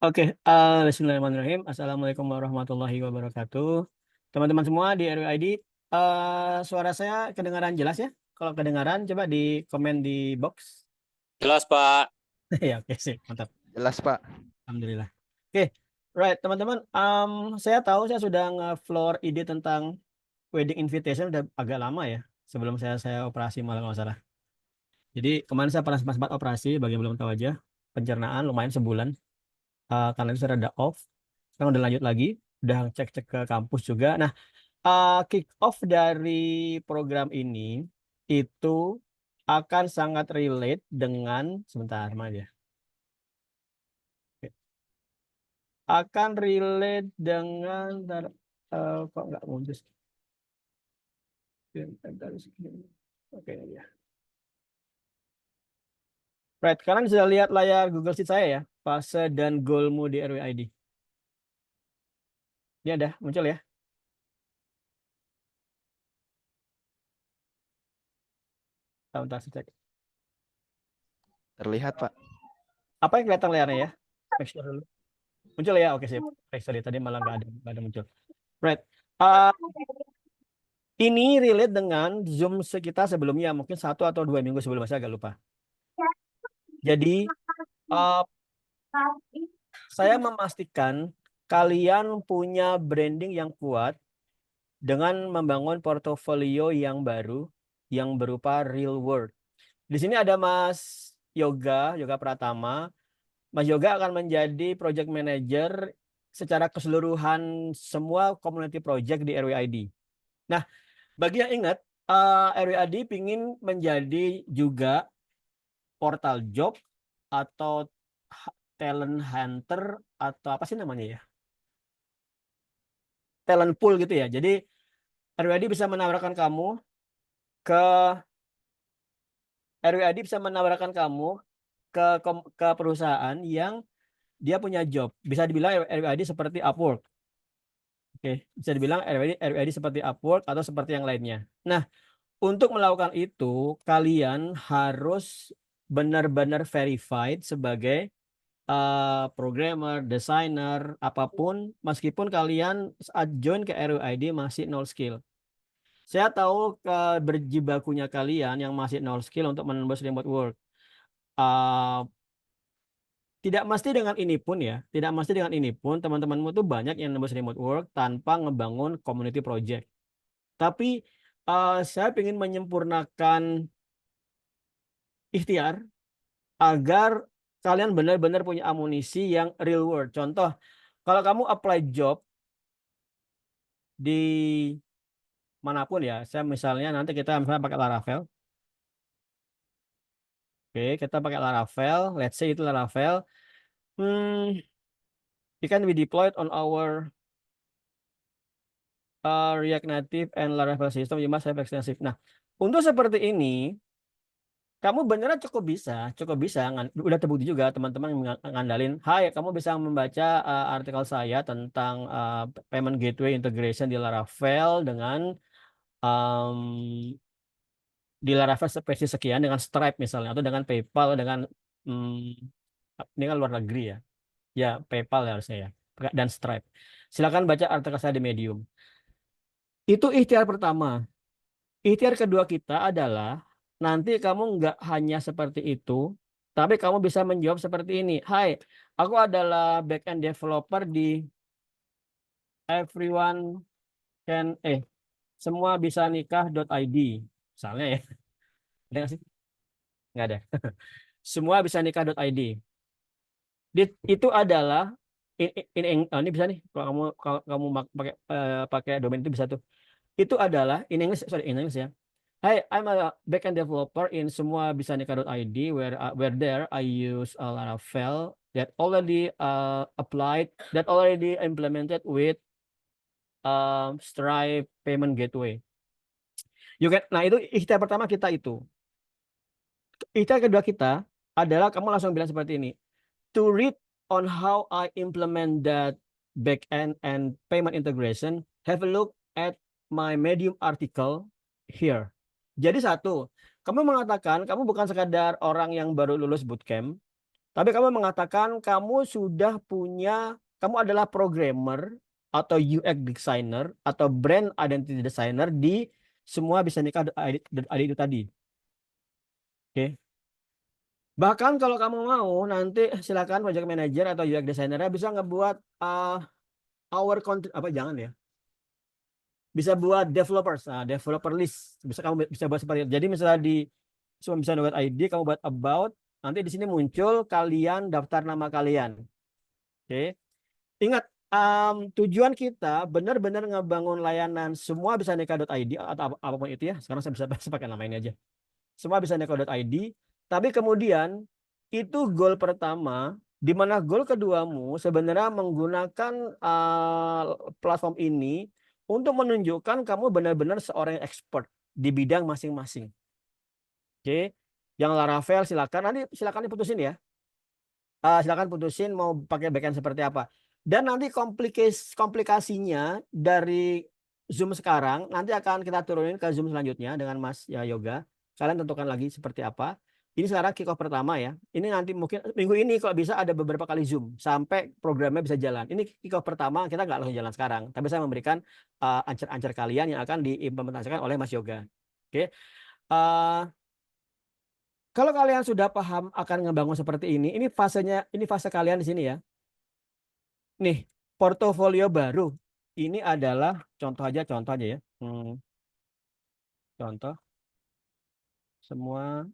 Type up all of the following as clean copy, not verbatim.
Oke, Bismillahirrahmanirrahim. Assalamualaikum warahmatullahi wabarakatuh. Teman-teman semua di RWID, suara saya kedengaran jelas ya? Kalau kedengaran, coba di komen di box. Jelas, Pak. Ya, oke sih, mantap. Jelas, Pak. Alhamdulillah. Oke, right, teman-teman. Saya tahu saya sudah nge-floor ide tentang wedding invitation udah agak lama ya, sebelum saya operasi malah nggak salah. Jadi kemarin saya pernah sempat operasi, bagi yang belum tahu aja, pencernaan lumayan sebulan. Karena itu saya rada off. Sekarang udah lanjut lagi, udah cek-cek ke kampus juga. Nah, kick off dari program ini itu akan sangat relate dengan sebentar mana ya. Oke. Akan relate dengan kok nggak muncul. Oke ya. Right, kalian sudah lihat layar Google Sheet saya ya, fase dan goalmu di RWID. Ini ada muncul ya. Bentar, saya cek. Terlihat, Pak. Apa yang kelihatan layarnya ya? Make sure dulu. Muncul ya? Oke, sip. Sorry, tadi malah nggak ada muncul. Right. Uh, ini relate dengan Zoom kita sebelumnya, mungkin 1 atau 2 minggu sebelumnya, saya agak lupa. Jadi, uh, saya memastikan kalian punya branding yang kuat dengan membangun portofolio yang baru, yang berupa real world. Di sini ada Mas Yoga Pratama. Mas Yoga akan menjadi project manager secara keseluruhan semua community project di RWID. Nah, bagi yang ingat, RWID ingin menjadi juga portal job atau talent hunter atau apa sih namanya ya? Talent pool gitu ya. Jadi RWID bisa menawarkan kamu ke RWID bisa menawarkan kamu ke perusahaan yang dia punya job. Bisa dibilang RWID seperti Upwork. Oke, bisa dibilang RWID seperti Upwork atau seperti yang lainnya. Nah, untuk melakukan itu, kalian harus benar-benar verified sebagai programmer, designer, apapun, meskipun kalian saat join ke RWID masih nol skill. Saya tahu berjibakunya kalian yang masih nol skill untuk menembus remote work. Uh, Tidak mesti dengan ini pun ya, tidak mesti dengan ini pun teman-temanmu tuh banyak yang nembus remote work tanpa ngebangun community project. Tapi saya ingin menyempurnakan ikhtiar agar kalian benar-benar punya amunisi yang real world. Contoh, kalau kamu apply job di manapun ya, saya misalnya nanti kita misalnya pakai Laravel. Oke, kita pakai Laravel, let's say itu Laravel. It can be deployed on our React Native and Laravel system. You must have extensive. Nah, untuk seperti ini, kamu beneran cukup bisa, udah terbukti juga teman-teman ngandalin, hai, kamu bisa membaca artikel saya tentang payment gateway integration di Laravel dengan um, di Laravel spesies sekian dengan Stripe misalnya, atau dengan PayPal dengan ini kan luar negeri ya, ya PayPal ya harusnya ya, dan Stripe. Silakan baca artikel saya di Medium. Itu ikhtiar pertama. Ikhtiar kedua kita adalah nanti kamu nggak hanya seperti itu, tapi kamu bisa menjawab seperti ini. Hai, aku adalah backend developer di everyone can semua bisa nikah.id. Misalnya ya. Ada nggak sih? Nggak ada. Semua bisa nikah.id. Itu adalah ini bisa nih kalau kamu pakai domain itu bisa tuh. Itu adalah in English, sorry, in English ya. Hi, I'm a backend developer in semua bisa nikah.id where there I use a Laravel that already implemented with Stripe payment gateway. Nah, itu ikhtiar pertama kita itu. Ikhtiar kedua kita adalah kamu langsung bilang seperti ini. To read on how I implement that backend and payment integration, have a look at my Medium article here. Jadi satu, kamu mengatakan kamu bukan sekadar orang yang baru lulus bootcamp, Tapi kamu mengatakan kamu adalah programmer atau UX designer atau brand identity designer di semua bisa nikah ID itu tadi. Oke. Bahkan kalau kamu mau nanti silakan project manager atau UX designer bisa ngebuat our content apa jangan ya. Bisa buat developers, developer list. Bisa kamu bisa buat seperti itu. Jadi misalnya di semua bisa buat ID, kamu buat about, nanti di sini muncul kalian daftar nama kalian. Oke. Ingat, tujuan kita benar-benar ngebangun layanan semua bisa nikah.id atau apapun itu ya. Sekarang saya bisa pakai nama ini aja. Semua bisa nikah.id. Tapi kemudian itu goal pertama, di mana goal keduamu sebenarnya menggunakan platform ini untuk menunjukkan kamu benar-benar seorang yang expert di bidang masing-masing. Oke. Yang Laravel silakan nanti silakan diputusin ya. Silakan putusin mau pakai backend seperti apa. Dan nanti komplikasinya dari Zoom sekarang nanti akan kita turunin ke Zoom selanjutnya dengan Mas ya Yoga. Kalian tentukan lagi seperti apa. Ini sekarang kick off pertama ya. Ini nanti mungkin minggu ini kalau bisa ada beberapa kali Zoom sampai programnya bisa jalan. Ini kick off pertama kita nggak langsung jalan sekarang, tapi saya memberikan ancer-ancer kalian yang akan diimplementasikan oleh Mas Yoga. Oke. Uh, Kalau kalian sudah paham akan ngebangun seperti ini fase kalian di sini ya. Nih, portofolio baru. Ini adalah contoh aja ya. Contoh semua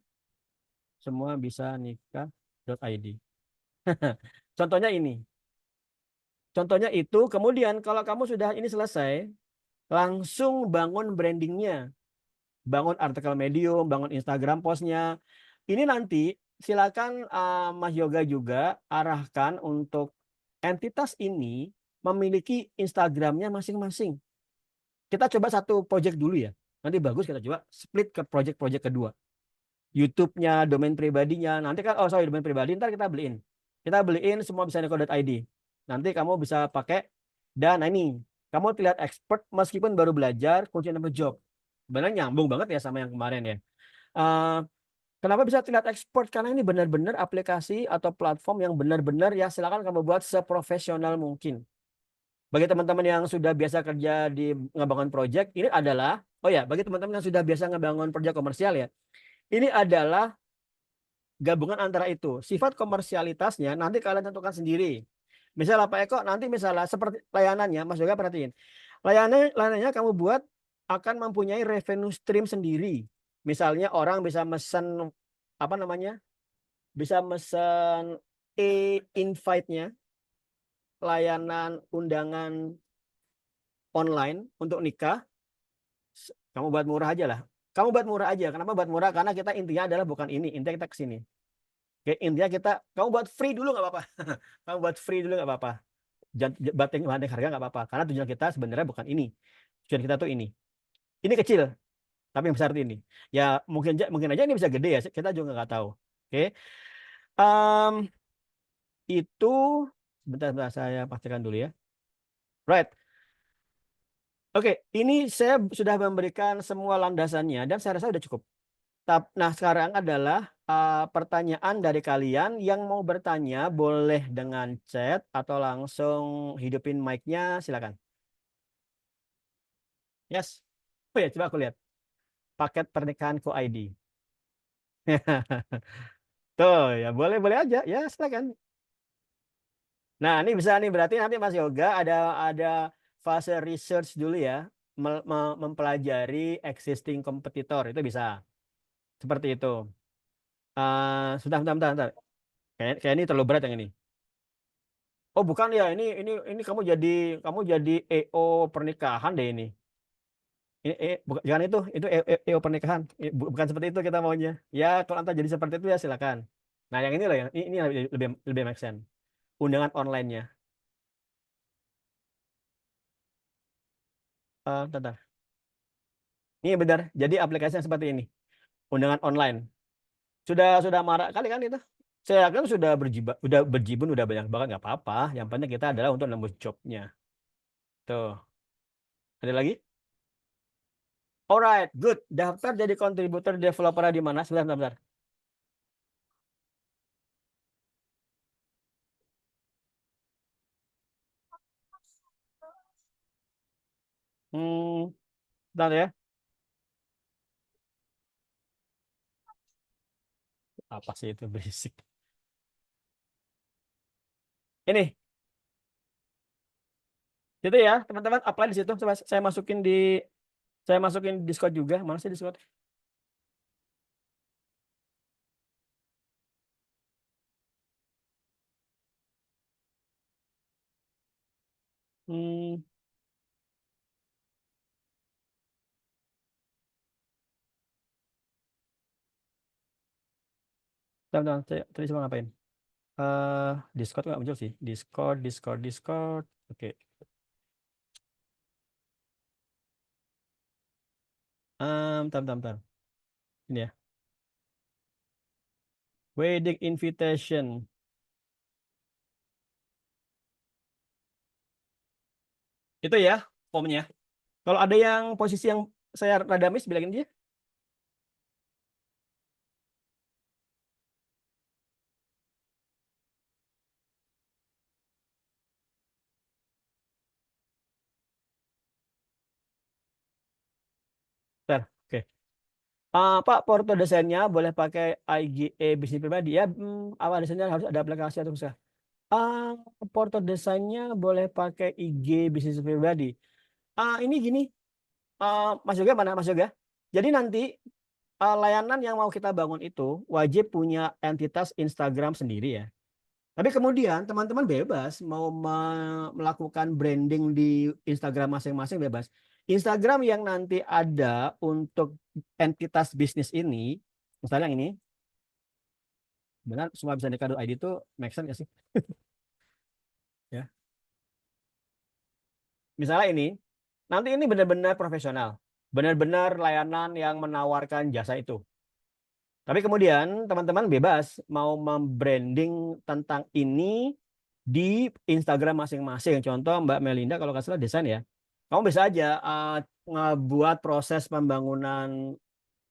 semua bisa nikah.id. Contohnya ini. Contohnya itu, kemudian kalau kamu sudah ini selesai, langsung bangun brandingnya. Bangun artikel Medium, bangun Instagram postnya. Ini nanti silakan Mas Yoga juga arahkan untuk entitas ini memiliki Instagramnya masing-masing. Kita coba satu project dulu ya. Nanti bagus kita coba split ke project-project kedua. YouTube-nya, domain pribadinya. Nanti kan, domain pribadi ntar kita beliin. Kita beliin semua bisa neko.id. Nanti kamu bisa pakai. Dan ini, kamu terlihat expert meskipun baru belajar kunci number job. Benar nyambung banget ya sama yang kemarin ya. Eh, Kenapa bisa terlihat expert? Karena ini benar-benar aplikasi atau platform yang benar-benar ya silakan kamu buat seprofesional mungkin. Bagi teman-teman yang sudah biasa kerja di ngebangun project, ini adalah, oh ya, bagi teman-teman yang sudah biasa ngebangun project komersial ya, ini adalah gabungan antara itu. Sifat komersialitasnya nanti kalian tentukan sendiri. Misalnya Pak Eko, nanti misalnya seperti layanannya, Mas Yoga perhatiin. Layanannya kamu buat akan mempunyai revenue stream sendiri. Misalnya orang bisa mesen, apa namanya, bisa mesen e-invite-nya, layanan undangan online untuk nikah, kamu buat murah aja lah. Kamu buat murah aja. Kenapa buat murah? Karena kita intinya adalah bukan ini. Intinya kita ke sini. Oke, intinya kamu buat free dulu nggak apa-apa. Kamu buat free dulu nggak apa-apa. Banting harga nggak apa-apa. Karena tujuan kita sebenarnya bukan ini. Tujuan kita tuh ini. Ini kecil, tapi yang besar tuh ini. Ya mungkin aja ini bisa gede ya. Kita juga nggak tahu. Oke, Em, itu sebentar saya pastikan dulu ya. Right. Oke, ini saya sudah memberikan semua landasannya dan saya rasa sudah cukup. Nah, sekarang adalah pertanyaan dari kalian yang mau bertanya boleh dengan chat atau langsung hidupin mic-nya, silakan. Yes. Oh ya, coba aku lihat. Paket pernikahanku ID. Tuh, ya boleh-boleh aja. Ya, silakan. Nah, ini bisa nih berarti nanti Mas Yoga ada fase research dulu ya, mempelajari existing kompetitor itu bisa. Seperti itu. Sudah. Kayak ini terlalu berat yang ini. Oh bukan ya, ini kamu jadi EO pernikahan deh ini. Jangan itu EO pernikahan. Bukan seperti itu kita maunya. Ya kalau anda jadi seperti itu ya silakan. Nah yang ini loh, ini yang lebih make sense. Undangan online-nya. Bentar. Ini benar. Jadi aplikasinya seperti ini. Undangan online. Sudah marak kali kan itu. Saya kan udah berjibun udah banyak banget nggak apa-apa. Yang penting kita adalah untuk nembus jobnya. Tuh. Ada lagi? Alright, good. Daftar jadi kontributor developer di mana? Sebentar. Hmm, bentar ya. Apa sih itu berisik? Ini, itu ya, teman-teman apply di situ. Coba saya masukin Discord juga. Mana sih Discord? Hmm, teman-teman, tadi coba ngapain? Discord nggak muncul sih. Discord, Discord, Discord. Oke. Bentar, bentar, bentar. Ini ya. Wedding invitation. Itu ya, formnya. Kalau ada yang posisi yang saya rada miss, bilangin aja. Bentar, oke. Pak, porto desainnya boleh pakai IGE bisnis pribadi ya. Awal desainnya harus ada aplikasi atau bisa. Ah, porto desainnya boleh pakai IG bisnis pribadi. Ini gini, Mas Yoga mana Mas Yoga? Jadi nanti layanan yang mau kita bangun itu wajib punya entitas Instagram sendiri ya. Tapi kemudian teman-teman bebas mau melakukan branding di Instagram masing-masing bebas. Instagram yang nanti ada untuk entitas bisnis ini, misalnya yang ini, benar semua bisa nikah ID itu make sense nggak sih? Ya. Misalnya ini, nanti ini benar-benar profesional, benar-benar layanan yang menawarkan jasa itu. Tapi kemudian teman-teman bebas mau membranding tentang ini di Instagram masing-masing. Contoh Mbak Melinda kalau nggak salah desain ya. Kamu bisa aja ngebuat proses pembangunan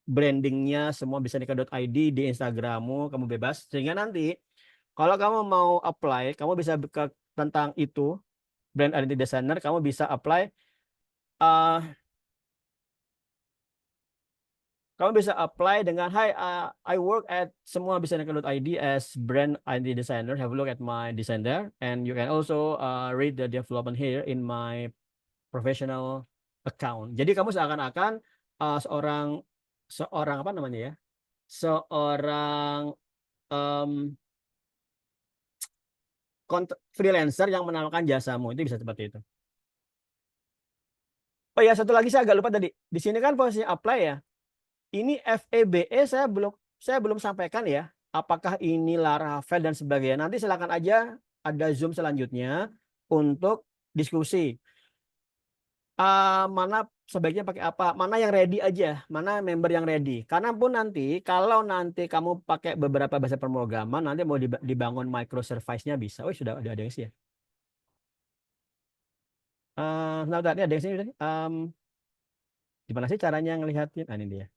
brandingnya semua bisa nika.id di Instagrammu, kamu bebas. Sehingga nanti kalau kamu mau apply, kamu bisa ke tentang itu brand identity designer, kamu bisa apply. eh, Kamu bisa apply dengan Hi, I work at semua bisa nika.id as brand identity designer. Have a look at my design there, and you can also read the development here in my professional account. Jadi kamu seakan-akan seorang seorang apa namanya ya? Seorang em, freelancer yang menawarkan jasamu itu bisa seperti itu. Oh ya, satu lagi saya agak lupa tadi. Di sini kan posisi apply ya. Ini FEBE saya belum sampaikan ya. Apakah ini Laravel dan sebagainya. Nanti silakan aja ada Zoom selanjutnya untuk diskusi. Mana sebaiknya pakai apa, mana yang ready aja, mana member yang ready. Karena pun nanti kalau nanti kamu pakai beberapa bahasa pemrograman, nanti mau dibangun microservice-nya bisa. Oh, sudah ada yang sih ya. Nah, tadi ada yang sini. Gimana sih caranya ngelihatin? Ini dia.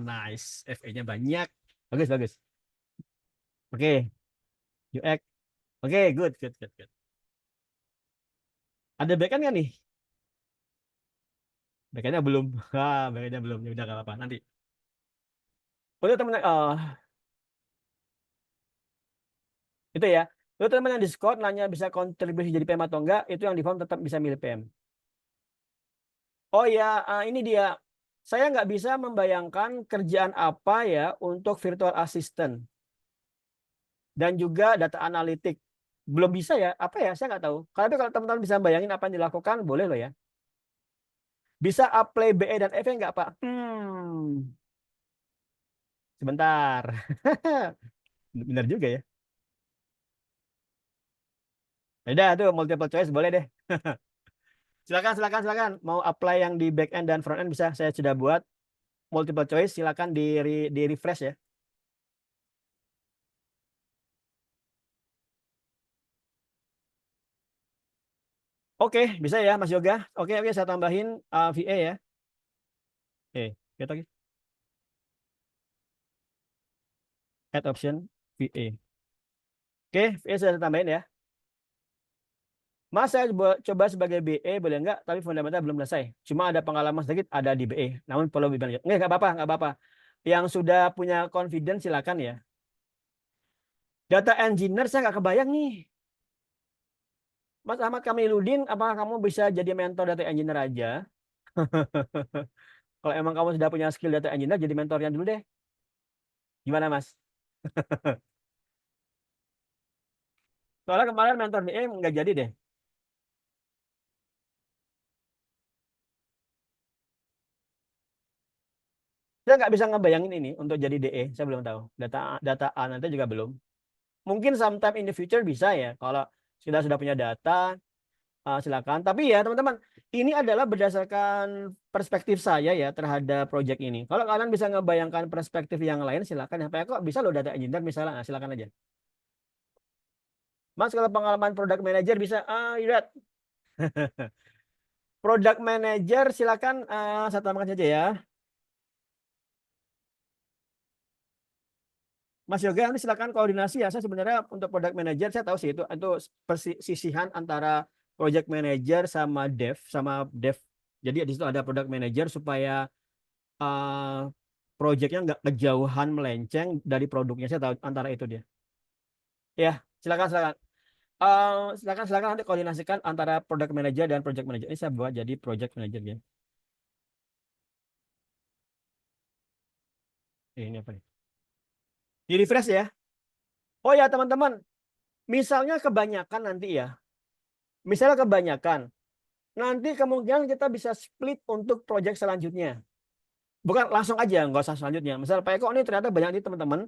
Nice. FE-nya banyak. Bagus, bagus. Oke, UX. Oke, good, good, good, good. Ada backend kan nih? Backendnya belum. Backendnya belum. Ya udah nggak apa-apa. Nanti. Untuk teman itu ya. Untuk teman yang Discord nanya bisa kontribusi jadi PM atau enggak, itu yang di form tetap bisa milih PM. Oh ya, ini dia. Saya nggak bisa membayangkan kerjaan apa ya untuk virtual assistant dan juga data analitik. Belum bisa ya? Apa ya? Saya nggak tahu. Tapi kalau teman-teman bisa bayangin apa yang dilakukan, boleh loh ya. Bisa apply BE dan FE nggak, Pak? Sebentar. Benar juga ya. Ya udah tuh multiple choice boleh deh. Silakan, silakan, silakan. Mau apply yang di back end dan front end bisa. Saya sudah buat multiple choice. Silakan di refresh ya. Oke, bisa ya Mas Yoga. Oke, oke saya tambahin VA ya. Oke, kita lagi add option VA. Oke, VA sudah saya tambahin ya. Mas, saya coba sebagai BE boleh nggak? Tapi fundamental belum selesai. Cuma ada pengalaman sedikit ada di BE. Namun perlu lebih lanjut. Nggak apa-apa, nggak apa-apa. Yang sudah punya confidence silakan ya. Data engineer saya nggak kebayang nih. Mas Ahmad Kamiludin, apakah kamu bisa jadi mentor data engineer aja? Kalau emang kamu sudah punya skill data engineer, jadi mentornya dulu deh. Gimana, Mas? Soalnya kemarin mentor BE nggak jadi deh. Saya nggak bisa ngebayangin ini untuk jadi DE. Saya belum tahu. Data data nanti juga belum. Mungkin sometime in the future bisa ya. Kalau sudah punya data, silakan. Tapi ya teman-teman, ini adalah berdasarkan perspektif saya ya terhadap project ini. Kalau kalian bisa ngebayangkan perspektif yang lain, silakan. Ya, Pak, kok bisa loh data engineer misalnya, nah, silakan aja. Mas, kalau pengalaman product manager bisa, lihat. Product manager silakan, saya tambahkan saja ya. Mas Yoga nanti silakan koordinasi ya. Saya sebenarnya untuk product manager saya tahu sih itu persisihan antara project manager sama dev. Jadi di situ ada product manager supaya uh, projectnya nggak kejauhan melenceng dari produknya. Saya tahu antara itu dia. Ya, silakan silakan. Silakan nanti koordinasikan antara product manager dan project manager. Ini saya buat jadi project manager ya. Ini apa nih? Di refresh ya. Oh ya teman-teman, misalnya kebanyakan nanti ya. Misalnya kebanyakan. Nanti kemungkinan kita bisa split untuk project selanjutnya. Bukan langsung aja, nggak usah selanjutnya. Misal Pak Eko ini ternyata banyak nih teman-teman.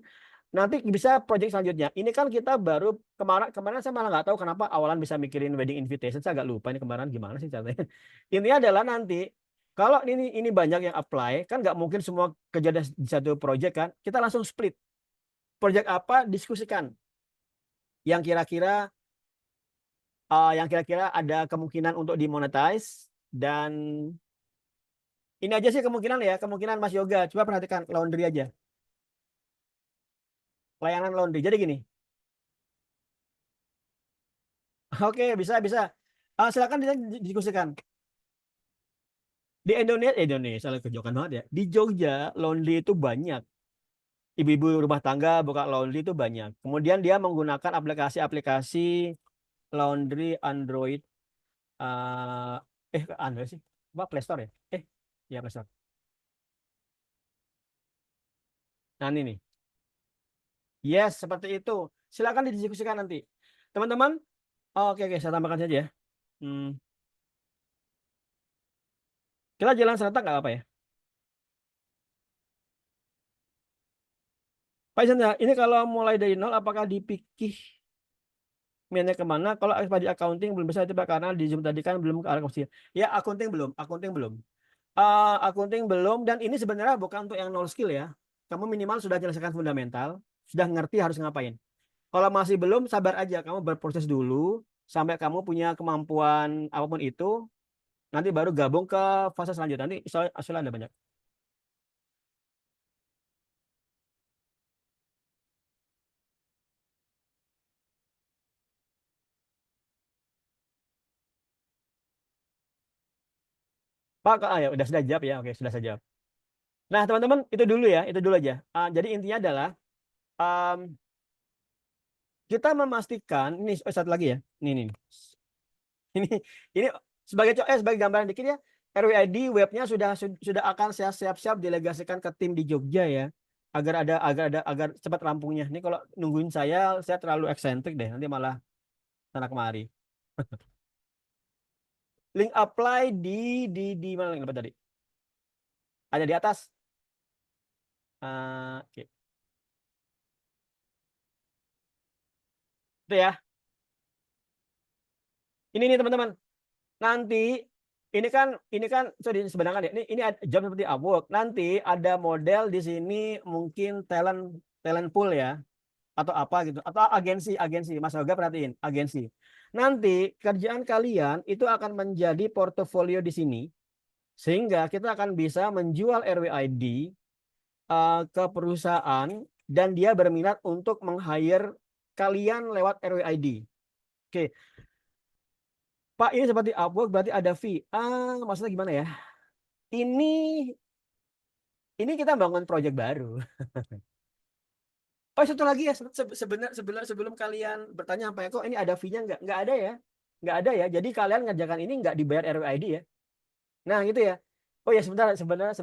Nanti bisa project selanjutnya. Ini kan kita baru kemarin saya malah nggak tahu kenapa awalan bisa mikirin wedding invitation. Saya agak lupa ini kemarin gimana sih caranya. Intinya adalah nanti kalau ini banyak yang apply, kan nggak mungkin semua kerja di satu project kan. Kita langsung split. Project apa diskusikan. Yang kira-kira ada kemungkinan untuk dimonetize dan ini aja sih kemungkinan ya, kemungkinan Mas Yoga. Coba perhatikan laundry aja. Layanan laundry. Jadi gini. Oke, bisa bisa. Silakan didiskusikan. Di Indonesia kejauhan banget ya. Di Jogja laundry itu banyak. Ibu-ibu rumah tangga buka laundry itu banyak. Kemudian dia menggunakan aplikasi-aplikasi laundry Android. Android sih. Apa Play Store ya? Ya Play Store. Nah ini nih. Yes, seperti itu. Silakan didiskusikan nanti. Teman-teman, oke, oke, saya tambahkan saja ya. Hmm, kita jalan serentak nggak apa ya? Pak Isanda, ini kalau mulai dari nol, apakah dipikir mainnya kemana? Kalau di accounting belum bisa itu Pak, karena di Zoom tadi kan belum ke arah kecil. Ya, accounting belum. Accounting belum, dan ini sebenarnya bukan untuk yang nol skill ya. Kamu minimal sudah menyelesaikan fundamental, sudah ngerti harus ngapain. Kalau masih belum, sabar aja. Kamu berproses dulu, sampai kamu punya kemampuan apapun itu, nanti baru gabung ke fase selanjutnya. Nanti soalnya ada banyak. Pak, ya udah sudah jawab ya. Oke, sudah saya jawab. Nah, teman-teman, itu dulu ya, itu dulu aja. Jadi intinya adalah um, kita memastikan ini satu lagi ya. Ini ini ini sebagai gambaran dikit ya. RWID webnya sudah akan saya siap-siap delegasikan ke tim di Jogja ya. Agar cepat rampungnya. Ini kalau nungguin saya terlalu eksentrik deh. Nanti malah sana kemari. Link apply di mana link apply tadi? Ada di atas. Oke. Itu ya. Ini nih teman-teman. Nanti ini kan sorry sebenarnya ya. Ini job seperti Upwork. Nanti ada model di sini mungkin talent talent pool ya atau apa gitu atau agensi Mas Yoga perhatiin agensi. Nanti kerjaan kalian itu akan menjadi portofolio di sini sehingga kita akan bisa menjual RWID ke perusahaan dan dia berminat untuk meng-hire kalian lewat RWID. Oke, Pak, ini seperti Upwork berarti ada fee. Maksudnya gimana ya? Ini kita bangun project baru. Oh, satu lagi ya, sebenarnya sebelum kalian bertanya apa ya, kok ini ada fee-nya nggak? Nggak ada ya. Nggak ada ya. Jadi kalian ngerjakan ini nggak dibayar RWID ya. Nah, gitu ya. Oh ya, sebenarnya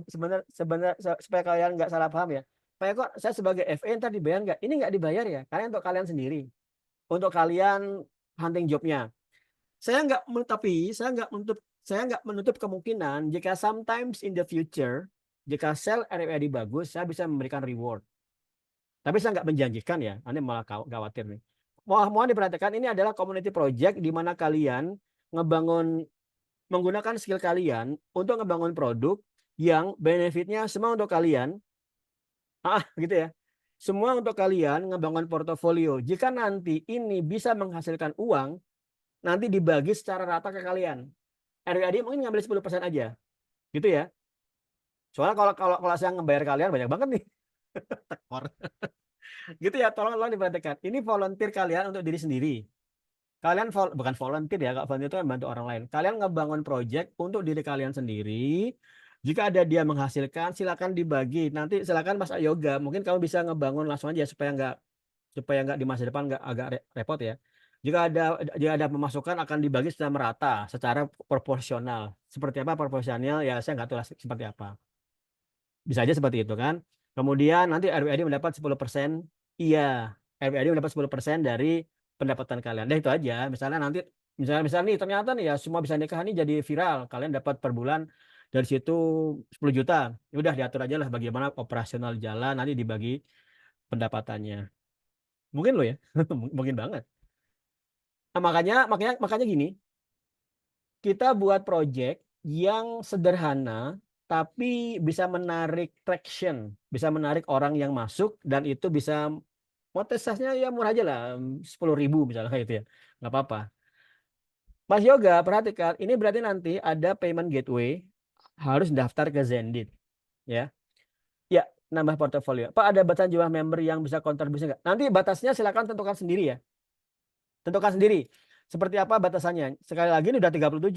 supaya kalian nggak salah paham ya. Pak, kok saya sebagai FA ntar dibayar nggak? Ini nggak dibayar ya. Karena untuk kalian sendiri. Untuk kalian hunting jobnya. Saya nggak menutup kemungkinan jika sometimes in the future, jika sell RWID bagus, saya bisa memberikan reward. Tapi saya nggak menjanjikan ya, Anda malah khawatir nih. Mohon diperhatikan, ini adalah community project di mana kalian menggunakan skill kalian untuk ngebangun produk yang benefitnya semua untuk kalian. Gitu ya. Semua untuk kalian ngebangun portofolio. Jika nanti ini bisa menghasilkan uang, nanti dibagi secara rata ke kalian. RWAD mungkin ngambil 10% aja. Gitu ya. Soalnya kalau saya ngebayar kalian banyak banget nih. Tekor. Gitu ya, tolong diperhatikan. Ini volunteer kalian untuk diri sendiri. Kalian bukan volunteer ya, kalau volunteer itu membantu orang lain. Kalian ngebangun project untuk diri kalian sendiri. Jika ada dia menghasilkan, silakan dibagi. Nanti silakan Mas Yoga, mungkin kamu bisa ngebangun langsung aja supaya nggak di masa depan nggak agak repot ya. Jika ada pemasukan akan dibagi secara merata, secara proporsional. Seperti apa proporsional ya saya nggak tahu seperti apa. Bisa aja seperti itu kan. Kemudian nanti RWAD mendapat 10%. Iya, RWAD mendapat 10% dari pendapatan kalian. Dan itu aja. Misalnya nih ternyata nih ya semua bisa nikah nih jadi viral. Kalian dapat per bulan dari situ 10 juta. Ya udah diatur aja lah bagaimana operasional jalan nanti dibagi pendapatannya. Mungkin lo ya. Mungkin banget. Nah, makanya gini, kita buat project yang sederhana tapi bisa menarik traction, bisa menarik orang yang masuk dan itu bisa monetisasinya ya murah aja lah, 10.000 misalnya kayak itu ya, nggak apa-apa. Mas Yoga, perhatikan, ini berarti nanti ada payment gateway harus daftar ke Zendit, ya. Ya, nambah portofolio. Pak, ada batasan jumlah member yang bisa kontribusi nggak? Nanti batasnya silakan tentukan sendiri ya. Tentukan sendiri. Seperti apa batasannya? Sekali lagi ini udah 37.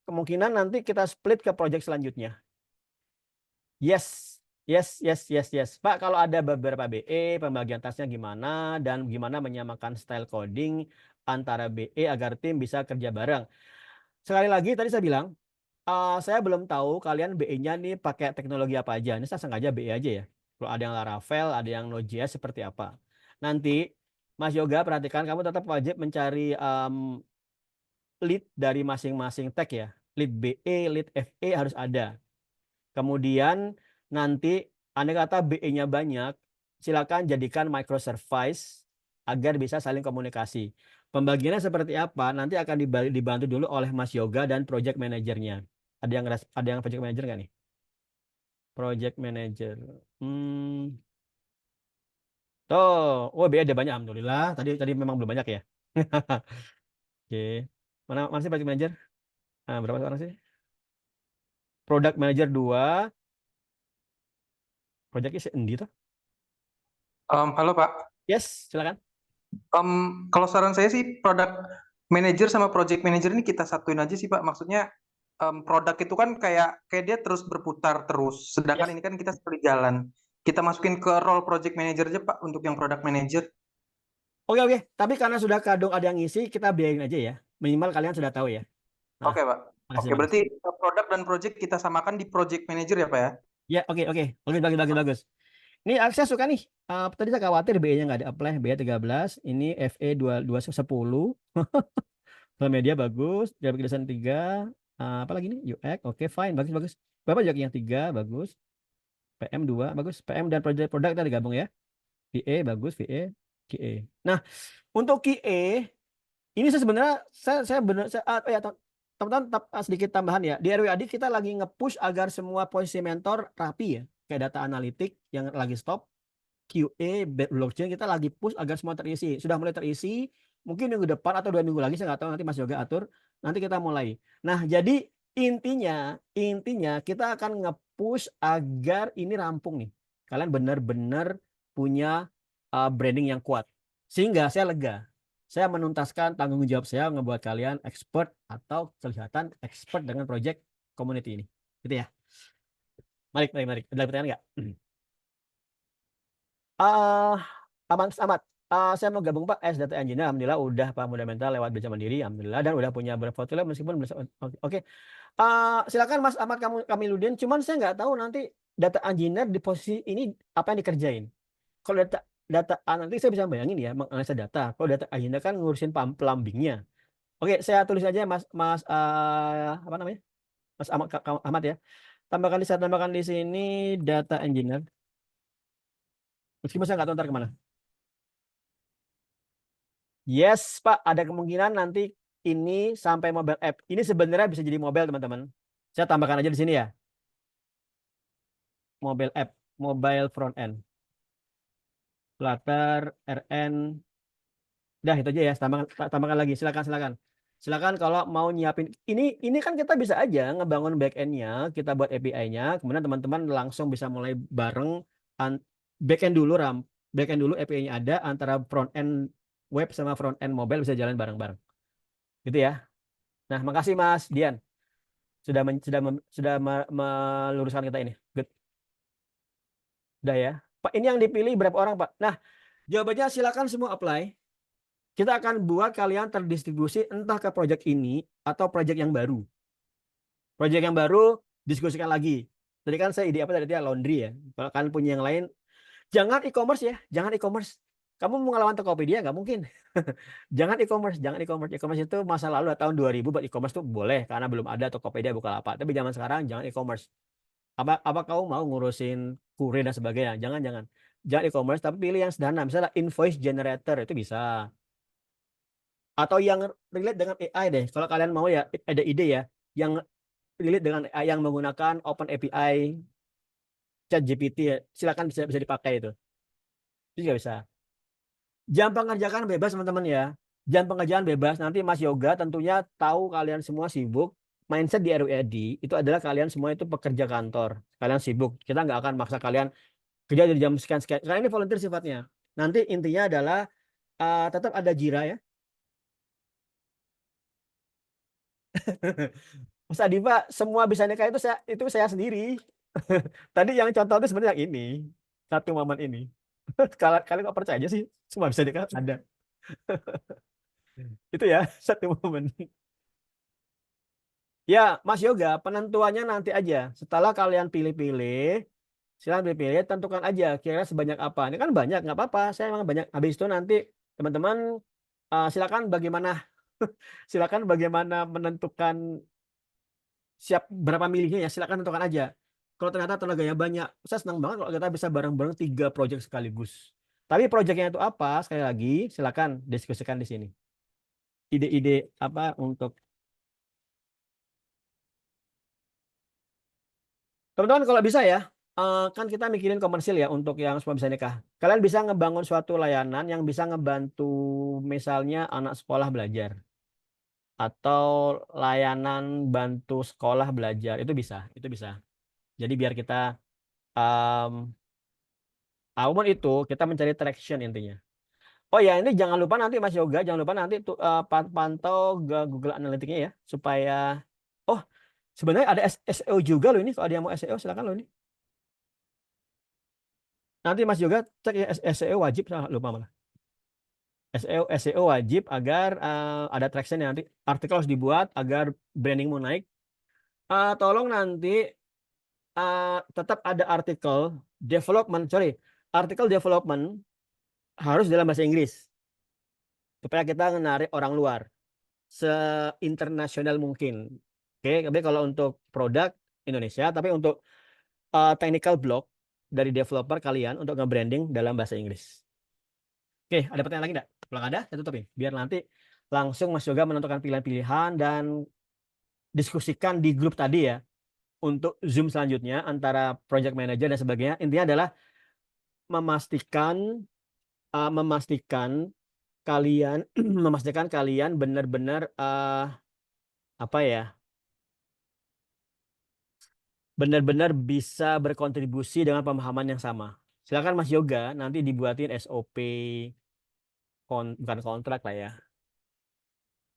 Kemungkinan nanti kita split ke project selanjutnya. Yes, yes, yes, yes, yes. Pak, kalau ada beberapa BE, pembagian tasnya gimana dan gimana menyamakan style coding antara BE agar tim bisa kerja bareng. Sekali lagi tadi saya bilang, saya belum tahu kalian BE-nya nih pakai teknologi apa aja. Ini saya sengaja BE aja ya. Kalau ada yang Laravel, ada yang Node.js seperti apa. Nanti Mas Yoga perhatikan kamu tetap wajib mencari lead dari masing-masing tag ya. Lead BE, lead FE harus ada. Kemudian nanti andai kata BE-nya banyak, silakan jadikan microservice agar bisa saling komunikasi. Pembagiannya seperti apa? Nanti akan dibantu dulu oleh Mas Yoga dan project manajernya. Ada yang project manager nggak nih? Project manager. Tuh, oh BE ada banyak, alhamdulillah. Tadi memang belum banyak ya. Oke. Mana sih project manager? Berapa orang sih? Product manager 2, projectnya sendi tuh. Halo Pak. Yes, silakan. Kalau saran saya sih product manager sama project manager ini kita satuin aja sih Pak. Maksudnya produk itu kan kayak dia terus berputar terus. Sedangkan Yes. ini kan kita sekali jalan. Kita masukin ke role project manager aja Pak untuk yang product manager. Oke. Tapi karena sudah kadung ada yang ngisi, kita biarin aja ya. Minimal kalian sudah tahu ya. Nah, Oke Pak. makasih, Oke, berarti makasih. produk dan project kita samakan di project manager ya Pak ya. Ya, oke. Bagus. Ini saya suka nih. Tadi saya khawatir BE-nya nggak ada apply. BE 13. Ini FE 10. Social media bagus. Graphic design 3. Apa lagi nih? UX. Oke, fine. Bagus. Bapak juga yang 3. Bagus. PM 2. Bagus. PM dan project product kita digabung ya. VA bagus. VA. QA. Nah, untuk QA ini sebenarnya saya benar ya teman-teman sedikit tambahan ya. Di RWAD kita lagi nge-push agar semua posisi mentor rapi ya. Kayak data analitik yang lagi stop, QA, blockchain kita lagi push agar semua terisi. Sudah mulai terisi, mungkin minggu depan atau 2 minggu lagi saya nggak tahu nanti Mas Yoga atur. Nanti kita mulai. Nah, jadi intinya kita akan nge-push agar ini rampung nih. Kalian benar-benar punya branding yang kuat. Sehingga saya lega. Saya menuntaskan tanggung jawab saya ngebuat kalian expert atau kelihatan expert dengan project community ini. Gitu ya. Mari. Ada pertanyaan nggak? Ah, aman amat. Saya mau gabung Pak as data engineer. Alhamdulillah udah Pak fundamental lewat belajar mandiri. Alhamdulillah dan udah punya beberapa portfolio meskipun belum. Oke. Silakan Mas Ahmad Kamiludin. Cuman saya nggak tahu nanti data engineer di posisi ini apa yang dikerjain. Kalau data data nanti saya bisa bayangin ya menganalisa data. Kalau data engineer kan ngurusin plumbingnya. Oke, saya tulis aja Mas Mas apa namanya? Mas Ahmad Ahmad ya. Saya tambahkan di sini data engineer. Meskipun saya nggak tahu ntar kemana. Yes, Pak, ada kemungkinan nanti ini sampai mobile app. Ini sebenarnya bisa jadi mobile, teman-teman. Saya tambahkan aja di sini ya. Mobile app, mobile front end. Flutter, RN. Dah itu aja ya, tambahkan lagi. Silakan. Silakan kalau mau nyiapin ini kan kita bisa aja ngebangun back end-nya, kita buat API-nya, kemudian teman-teman langsung bisa mulai bareng back end dulu back end dulu API-nya ada antara front end web sama front end mobile bisa jalan bareng-bareng. Gitu ya. Nah, makasih Mas Dian sudah meluruskan kita ini. Good. Udah ya. Pak, ini yang dipilih berapa orang, Pak? Nah, jawabannya silakan semua apply. Kita akan buat kalian terdistribusi entah ke project ini atau project yang baru. Project yang baru diskusikan lagi. Tadi kan saya ide apa tadi ya laundry ya. Kalau kalian punya yang lain, jangan e-commerce ya, jangan e-commerce. Kamu mau ngelawan Tokopedia nggak mungkin. Jangan e-commerce. E-commerce itu masa lalu tahun 2000 buat e-commerce tuh boleh karena belum ada Tokopedia Bukalapak. Tapi zaman sekarang jangan e-commerce. Apa kamu mau ngurusin kurir dan sebagainya? Jangan. Jangan e-commerce tapi pilih yang sederhana. Misalnya invoice generator itu bisa. Atau yang relate dengan AI deh. Kalau kalian mau ya ada ide ya yang relate dengan AI yang menggunakan Open API ChatGPT ya. Silakan bisa dipakai itu. Itu juga bisa. Jam pengerjaan bebas teman-teman ya. Jam pengerjaan bebas. Nanti Mas Yoga tentunya tahu kalian semua sibuk. Mindset di RWD itu adalah kalian semua itu pekerja kantor. Kalian sibuk. Kita nggak akan maksa kalian kerja di jam sekian. Karena ini volunteer sifatnya. Nanti intinya adalah tetap ada Jira ya. Mas Adifa, semua bisa nikah itu saya sendiri. Tadi yang contoh itu sebenarnya yang ini. Satu momen ini. Kalian nggak percaya aja sih. Semua bisa nikah ada. Itu ya, satu momen. Ya, Mas Yoga, penentuannya nanti aja. Setelah kalian pilih-pilih, silahkan pilih-pilih, tentukan aja kira-kira sebanyak apa. Ini kan banyak, nggak apa-apa. Saya emang banyak. Habis itu nanti teman-teman silakan bagaimana menentukan siap berapa milihnya ya. Silakan tentukan aja. Kalau ternyata tenaganya banyak, saya senang banget kalau kita bisa bareng-bareng 3 project sekaligus. Tapi projectnya itu apa? Sekali lagi, silakan diskusikan di sini. Ide-ide apa untuk teman-teman kalau bisa ya, kan kita mikirin komersil ya untuk yang semua bisa nikah. Kalian bisa ngebangun suatu layanan yang bisa ngebantu misalnya anak sekolah belajar atau layanan bantu sekolah belajar itu bisa. Jadi biar kita um, apapun itu kita mencari traction intinya. Oh ya ini jangan lupa nanti Mas Yoga jangan lupa nanti tuh pantau Google Analytics-nya ya supaya oh sebenarnya ada SEO juga loh ini kalau dia mau SEO silakan loh ini. Nanti Mas Yoga cek ya SEO wajib lupa malah. SEO wajib agar ada traction nanti artikel harus dibuat agar brandingmu naik. Tolong nanti tetap ada artikel development harus dalam bahasa Inggris supaya kita menarik orang luar se-internasional mungkin. Oke, tapi kalau untuk produk Indonesia, tapi untuk technical blog dari developer kalian untuk nge-branding dalam bahasa Inggris. Oke, ada pertanyaan lagi enggak? Kalau ada, saya tutupin. Biar nanti langsung Mas Yoga menentukan pilihan-pilihan dan diskusikan di grup tadi ya untuk Zoom selanjutnya antara project manager dan sebagainya. Intinya adalah memastikan kalian memastikan kalian benar-benar apa ya? Benar-benar bisa berkontribusi dengan pemahaman yang sama. Silakan Mas Yoga nanti dibuatin SOP bukan kontrak lah ya.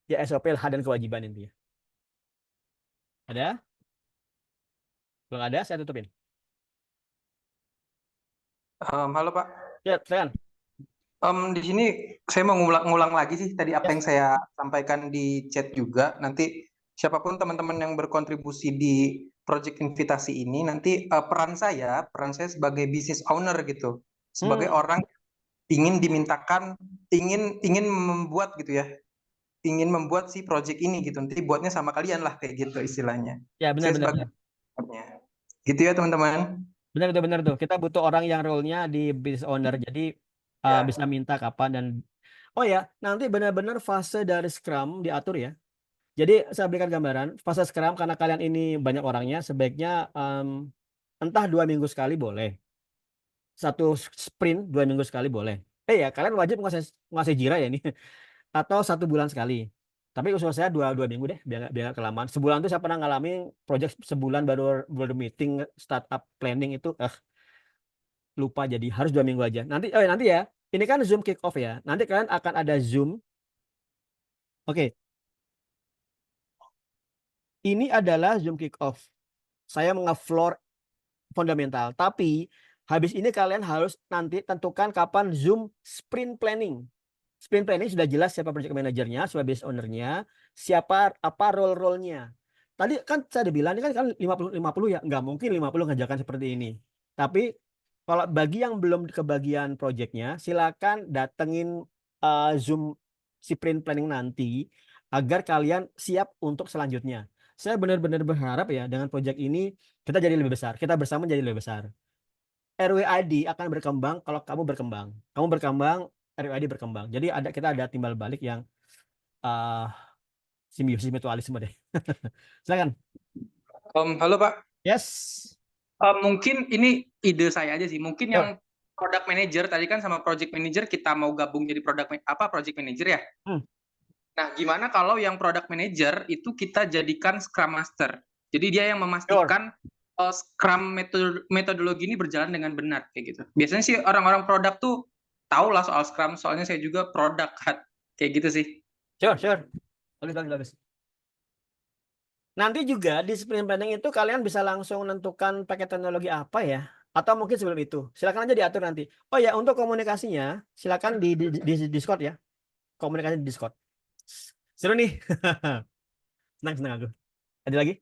Ya SOP hak dan kewajiban intinya. Ada? Belum ada, saya tutupin. Halo Pak. Ya, silakan. Di sini saya mau ngulang lagi sih tadi apa yang Yes. saya sampaikan di chat juga. Nanti siapapun teman-teman yang berkontribusi di project invitasi ini, nanti peran saya sebagai business owner gitu, sebagai Hmm, orang ingin dimintakan, ingin membuat gitu ya, ingin membuat si project ini gitu. Nanti buatnya sama kalian lah kayak gitu istilahnya. ya benar Saya benar sebagai benar. gitu ya teman-teman. Benar itu benar tuh. Kita butuh orang yang role-nya di business owner. Jadi bisa Ya. minta kapan dan oh ya, nanti benar-benar fase dari Scrum diatur ya. Jadi saya berikan gambaran fase Scrum karena kalian ini banyak orangnya, sebaiknya entah 2 minggu sekali boleh, satu sprint 2 minggu sekali boleh. Ya kalian wajib ngasih Jira ya ini, atau 1 bulan sekali. Tapi usul saya dua minggu deh, biar nggak kelamaan. Sebulan tuh saya pernah ngalamin project sebulan baru meeting startup planning itu lupa, jadi harus 2 minggu aja. Nanti ya, ini kan Zoom kick off ya. Nanti kalian akan ada Zoom. Oke, ini adalah Zoom kick off. Saya mengefloor fundamental. Tapi habis ini kalian harus nanti tentukan kapan Zoom sprint planning. Sprint planning sudah jelas siapa project manajernya, siapa business ownernya, siapa apa role-role-nya. Tadi kan saya udah bilang ini kan 50-50 ya, nggak mungkin 50 ngerjakan seperti ini. Tapi kalau bagi yang belum kebagian projectnya, silakan datengin Zoom sprint planning nanti agar kalian siap untuk selanjutnya. Saya benar-benar berharap ya dengan project ini kita jadi lebih besar, kita bersama jadi lebih besar. RWID akan berkembang kalau kamu berkembang. Kamu berkembang, RWID berkembang. Jadi kita ada timbal balik yang uh, simbiosis mutualisme deh. Silakan. Halo Pak. Yes. Mungkin ini ide saya aja sih. Mungkin yang Sure. product manager tadi kan sama project manager kita mau gabung jadi project manager ya. Hmm. Nah, gimana kalau yang product manager itu kita jadikan Scrum Master? Jadi dia yang Sure. memastikan Scrum metodologi ini berjalan dengan benar kayak gitu. Biasanya sih orang-orang produk tuh tahu lah soal Scrum, soalnya saya juga produk kan. Kayak gitu sih. Sure, sure. Bagus, bagus, bagus. Nanti juga di sprint planning itu kalian bisa langsung menentukan paket teknologi apa ya. Atau mungkin sebelum itu. Silakan aja diatur nanti. Oh ya, untuk komunikasinya, silakan di Discord ya. Komunikasi di Discord. Seru nih. Senang, senang aku. Ada lagi?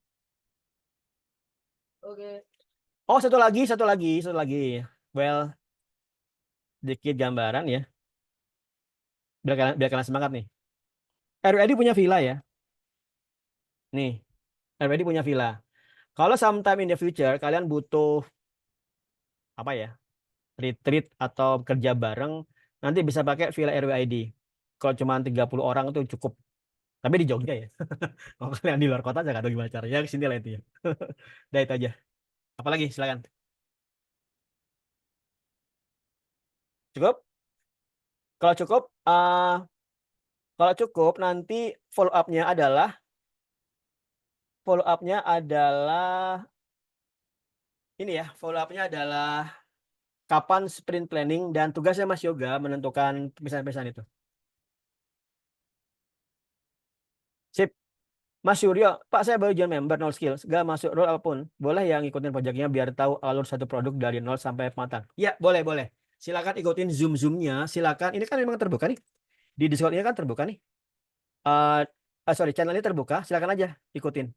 Oke. Oh, satu lagi. Well, sedikit gambaran ya. Biar kalian semangat nih. RWD punya villa ya. Nih, RWD punya villa. Kalau sometime in the future kalian butuh apa ya? Retreat atau kerja bareng, nanti bisa pakai villa RWID. Kalau cuma 30 orang itu cukup. Tapi di Jogja ya. Kalau kalian di luar kota saya nggak tahu gimana caranya. Ya, kesini lah itu ya. Udah itu aja. Apalagi silakan. Cukup? Kalau cukup, nanti follow up-nya adalah ini ya. Follow up-nya adalah kapan sprint planning dan tugasnya Mas Yoga menentukan pesan-pesan itu. Sip. Mas Suryo, Pak saya baru join member nol skills, gak masuk role apapun. Boleh yang ngikutin proyeknya biar tahu alur satu produk dari nol sampai matang. Ya, boleh, boleh. Silakan ikutin Zoom-Zoom-nya. Silakan. Ini kan memang terbuka nih. Di Discord ini kan terbuka nih. Sorry, channel ini terbuka. Silakan aja ikutin.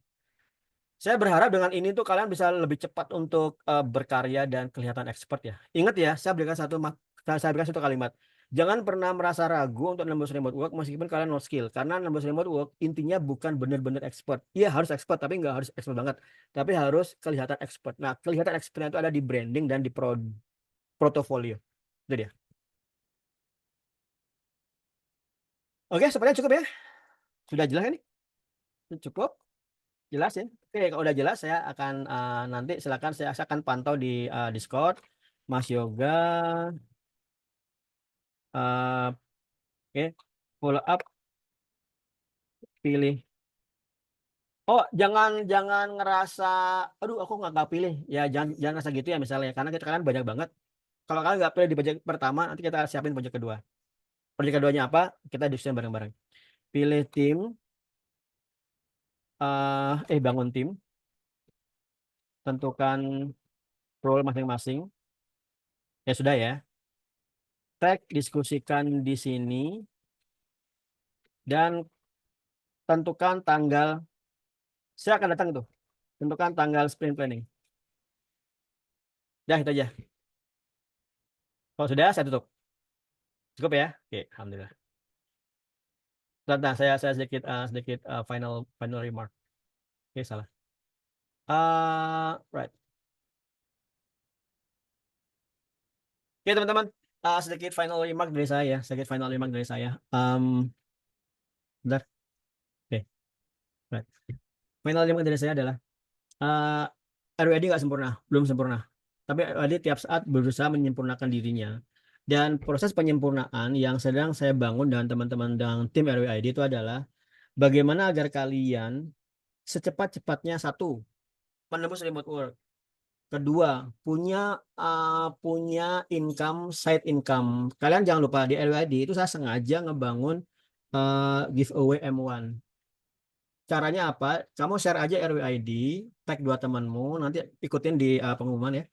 Saya berharap dengan ini tuh kalian bisa lebih cepat untuk berkarya dan kelihatan expert ya. Ingat ya, saya berikan satu kalimat. Jangan pernah merasa ragu untuk nembus remote work meskipun kalian no skill. Karena nembus remote work intinya bukan benar-benar expert. Iya harus expert, tapi nggak harus expert banget. Tapi harus kelihatan expert. Nah, kelihatan expertnya itu ada di branding dan di portofolio. Itu dia. Oke, sepertinya cukup ya. Sudah jelas ini? Cukup? Jelas ya? Oke, kalau udah jelas saya akan nanti silakan saya akan pantau di Discord. Mas Yoga, oke, follow up, pilih. Oh, jangan jangan ngerasa, aduh aku nggak pilih. Ya jangan jangan ngerasa gitu ya misalnya, karena kita kalian banyak banget. Kalau kalian nggak pilih di project pertama, nanti kita siapin project kedua. Proyek keduanya apa? Kita diskusi bareng-bareng. Pilih tim, bangun tim, tentukan role masing-masing. Ya sudah ya. Tag diskusikan di sini dan tentukan tanggal. Saya akan datang tuh. Tentukan tanggal sprint planning. Dah itu aja. Kalau sudah, saya tutup. Cukup ya? Oke, alhamdulillah. Nah, saya sedikit final final remark. Oke, salah. Right. Oke, teman-teman. Sedikit final remark dari saya. Sedikit final remark dari saya. Bentar. Oke, right. Final remark dari saya adalah RWD nggak sempurna, belum sempurna. Tapi RWD tiap saat berusaha menyempurnakan dirinya. Dan proses penyempurnaan yang sedang saya bangun dengan teman-teman dan tim RWID itu adalah bagaimana agar kalian secepat-cepatnya satu menembus remote work. Kedua, punya income, side income. Kalian jangan lupa di RWID itu saya sengaja ngebangun giveaway M1. Caranya apa? Kamu share aja RWID, tag 2 temanmu, nanti ikutin di pengumuman ya.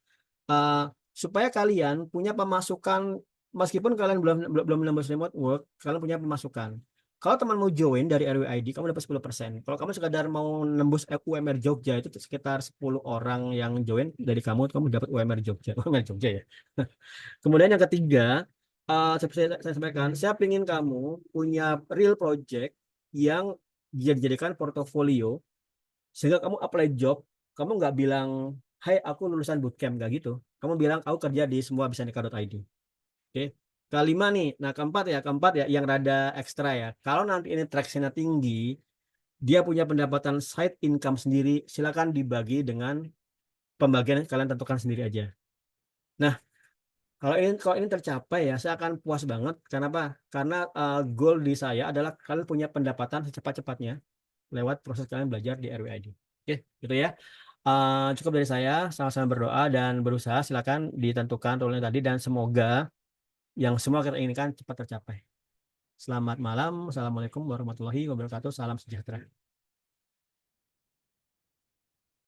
Uh, supaya kalian punya pemasukan, meskipun kalian belum menembus remote work, kalian punya pemasukan. Kalau temanmu join dari RWID, kamu dapat 10%. Kalau kamu sekadar mau nembus UMR Jogja, itu sekitar 10 orang yang join dari kamu dapat UMR Jogja. UMR Jogja ya. Kemudian yang ketiga, seperti saya sampaikan, saya ingin kamu punya real project yang dijadikan portofolio, sehingga kamu apply job, kamu nggak bilang, hai aku lulusan bootcamp, nggak gitu. Kamu bilang, aku kerja di semua bisa nikah.id. Oke. Kelima nih, nah keempat ya, yang rada ekstra ya. Kalau nanti ini traction tinggi, dia punya pendapatan side income sendiri, silakan dibagi dengan pembagian yang kalian tentukan sendiri aja. Nah, kalau ini tercapai ya, saya akan puas banget. Kenapa? Karena goal di saya adalah kalian punya pendapatan secepat-cepatnya lewat proses kalian belajar di RWID. Oke, gitu ya. Cukup dari saya, sama-sama berdoa dan berusaha. Silakan ditentukan role tadi dan semoga yang semua kita inginkan cepat tercapai. Selamat malam. Assalamualaikum warahmatullahi wabarakatuh. Salam sejahtera.